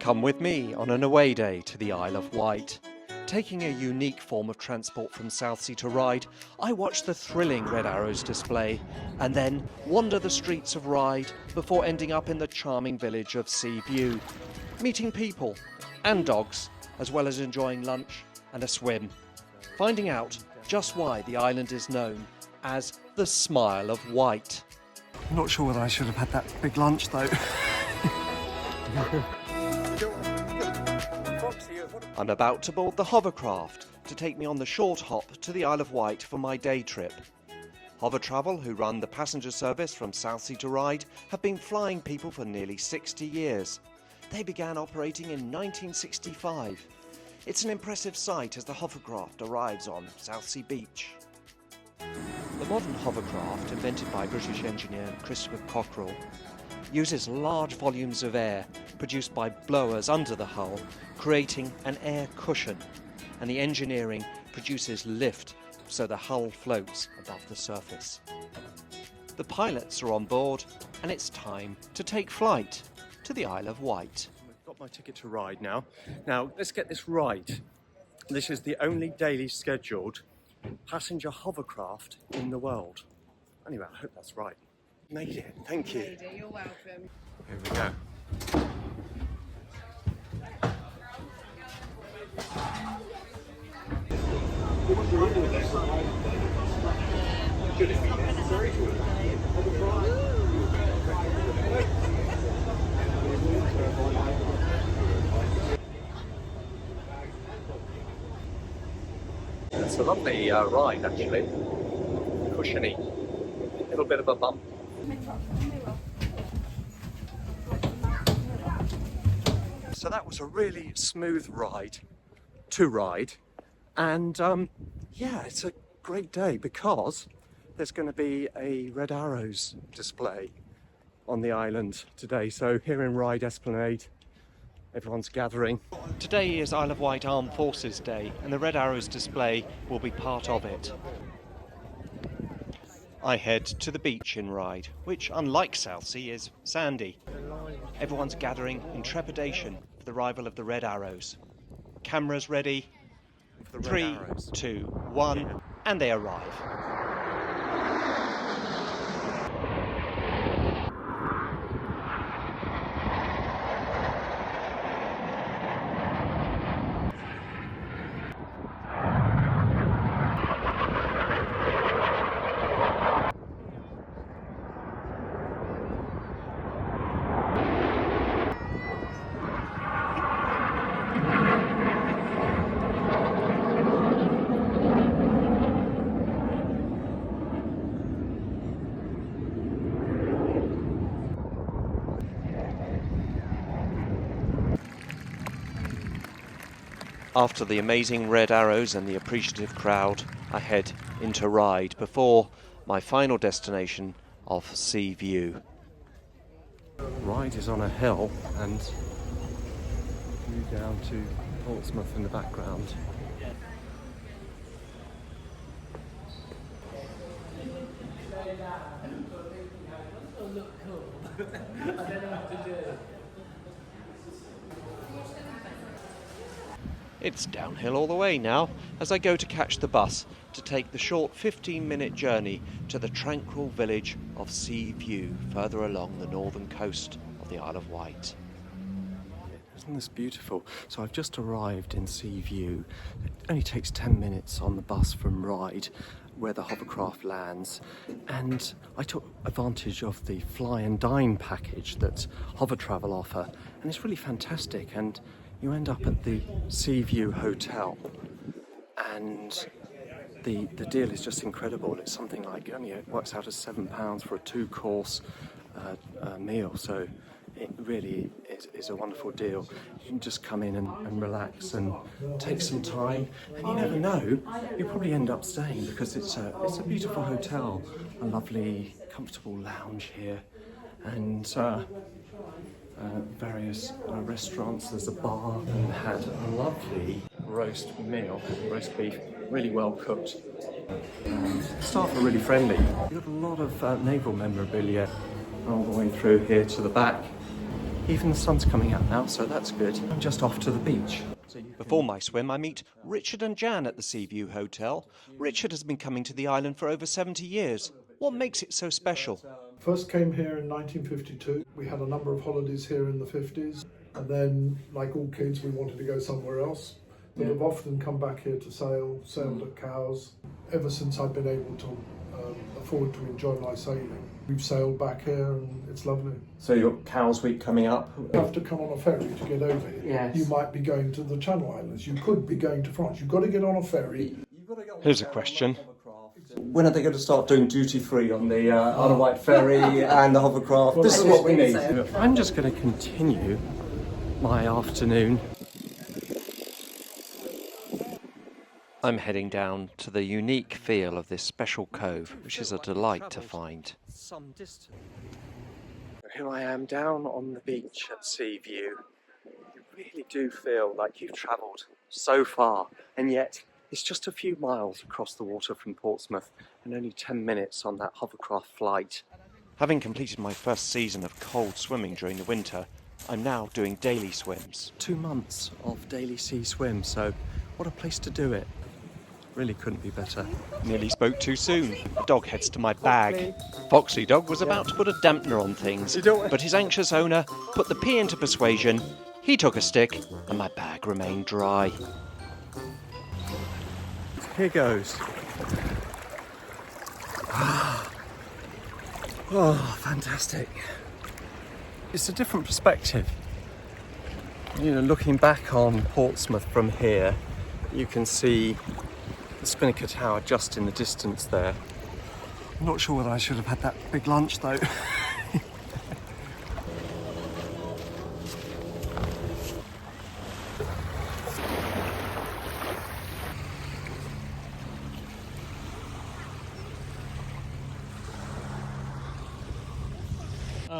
Come with me on an away day to the Isle of Wight. Taking a unique form of transport from Southsea to Ryde, I watch the thrilling Red Arrows display and then wander the streets of Ryde before ending up in the charming village of Seaview, meeting people and dogs, as well as enjoying lunch and a swim, finding out just why the island is known as the Smile of Wight. I'm not sure whether I should have had that big lunch though. I'm about to board the Hovercraft to take me on the short hop to the Isle of Wight for my day trip. Hover Travel, who run the passenger service from Southsea to Ryde, have been flying people for nearly 60 years. They began operating in 1965. It's an impressive sight as the Hovercraft arrives on Southsea Beach. The modern hovercraft, invented by British engineer Christopher Cockerell, uses large volumes of air produced by blowers under the hull, creating an air cushion, and the engineering produces lift so the hull floats above the surface. The pilots are on board and it's time to take flight to the Isle of Wight. I've got my ticket to Ryde now. Now let's get this right. This is the only daily scheduled passenger hovercraft in the world. Anyway, I hope that's right. Made it, thank you. You're welcome. Here we go. It's a lovely ride actually, cushiony, little bit of a bump. So that was a really smooth ride to Ryde, and yeah, it's a great day because there's going to be a Red Arrows display on the island today. So here in Ryde Esplanade, everyone's gathering. Today is Isle of Wight Armed Forces Day and the Red Arrows display will be part of it. I head to the beach in Ryde, which unlike Southsea is sandy. Everyone's gathering in trepidation for the arrival of the Red Arrows. Cameras ready, 3, 2, 1, and they arrive. After the amazing Red Arrows and the appreciative crowd, I head into Ryde before my final destination of Seaview. Ryde is on a hill and view down to Portsmouth in the background. It's downhill all the way now as I go to catch the bus to take the short 15-minute journey to the tranquil village of Seaview further along the northern coast of the Isle of Wight. Isn't this beautiful? So I've just arrived in Seaview. It only takes 10 minutes on the bus from Ryde, where the hovercraft lands, and I took advantage of the fly and dine package that Hover Travel offer, and it's really fantastic. And you end up at the Seaview Hotel, and the deal is just incredible. It's something like, it works out as £7 for a 2-course meal, so it really is a wonderful deal. You can just come in and relax and take some time, and you never know, you'll probably end up staying because it's a beautiful hotel, a lovely comfortable lounge here, and various restaurants. There's a bar, and had a lovely roast meal, roast beef, really well cooked. And staff are really friendly. You've got a lot of naval memorabilia all the way through here to the back. Even the sun's coming out now, so that's good. I'm just off to the beach. Before my swim, I meet Richard and Jan at the Seaview Hotel. Richard has been coming to the island for over 70 years. What makes it so special? First came here in 1952. We had a number of holidays here in the 50s. And then, like all kids, we wanted to go somewhere else. But I've often come back here to sailed at Cowes. Ever since I've been able to afford to enjoy my sailing. We've sailed back here and it's lovely. So you've got Cowes Week coming up? You have to come on a ferry to get over here. Yes. You might be going to the Channel Islands. You could be going to France. You've got to get on a ferry. Here's a question. When are they going to start doing duty free on the Isle of Wight ferry and the hovercraft? This is what we need. I'm just going to continue my afternoon. I'm heading down to the unique feel of this special cove, which is a delight to find. Here I am down on the beach at Seaview. You really do feel like you've travelled so far, and yet it's just a few miles across the water from Portsmouth and only 10 minutes on that hovercraft flight. Having completed my first season of cold swimming during the winter, I'm now doing daily swims. 2 months of daily sea swim, so what a place to do it. Really couldn't be better. Nearly spoke too soon. The dog heads to my bag. Foxy Dog was about to put a dampener on things, but his anxious owner put the P into persuasion. He took a stick, and my bag remained dry. Here goes. Oh, fantastic. It's a different perspective. You know, looking back on Portsmouth from here, you can see the Spinnaker Tower just in the distance there. I'm not sure whether I should have had that big lunch though.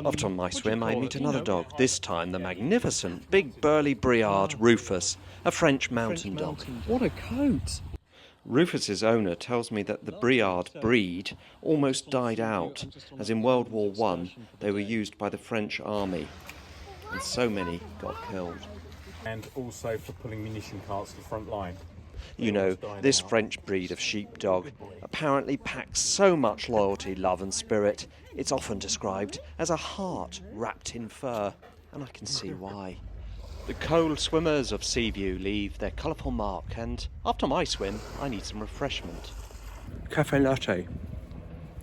After my swim, I meet another dog, this time the magnificent big burly Briard Rufus, a French mountain dog. What a coat! Rufus's owner tells me that the Briard breed almost died out, as in World War I they were used by the French army, and so many got killed. And also for pulling munition carts to the front line. You know, this French breed of sheepdog apparently packs so much loyalty, love and spirit, it's often described as a heart wrapped in fur, and I can see why. The cold swimmers of Seaview leave their colourful mark, and after my swim, I need some refreshment. Cafe latte,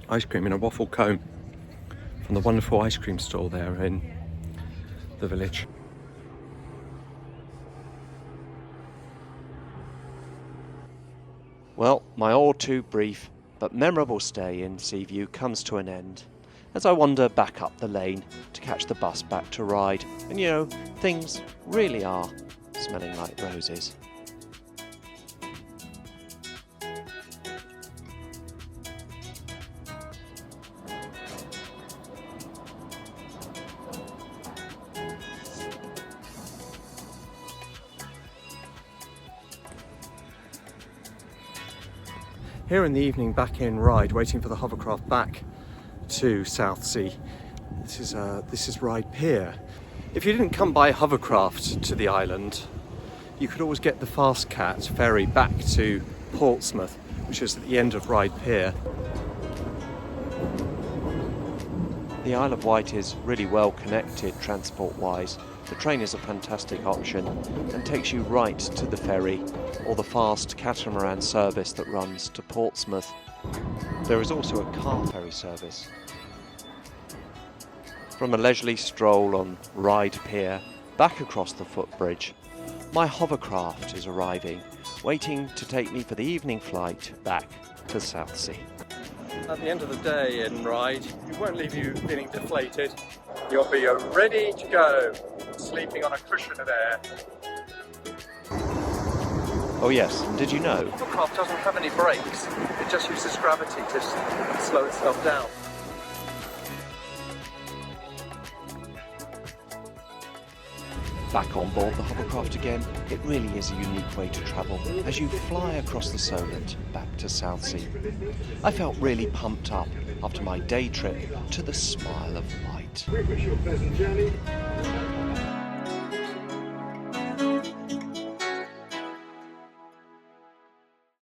ice cream in a waffle cone from the wonderful ice cream stall there in the village. Well, my all too brief but memorable stay in Seaview comes to an end as I wander back up the lane to catch the bus back to Ryde. And you know, things really are smelling like roses. Here in the evening back in Ryde, waiting for the hovercraft back to Southsea. This is Ryde Pier. If you didn't come by hovercraft to the island, you could always get the Fast Cat ferry back to Portsmouth, which is at the end of Ryde Pier. The Isle of Wight is really well connected transport-wise. The train is a fantastic option and takes you right to the ferry or the fast catamaran service that runs to Portsmouth. There is also a car ferry service. From a leisurely stroll on Ryde Pier back across the footbridge, my hovercraft is arriving, waiting to take me for the evening flight back to Southsea. At the end of the day in Ryde, it won't leave you feeling deflated. You'll be ready to go, sleeping on a cushion of air. Oh yes, did you know? The hovercraft doesn't have any brakes. It just uses gravity to slow itself down. Back on board the hovercraft again, it really is a unique way to travel as you fly across the Solent back to Southsea. I felt really pumped up after my day trip to the Isle of Wight. We wish you a pleasant journey.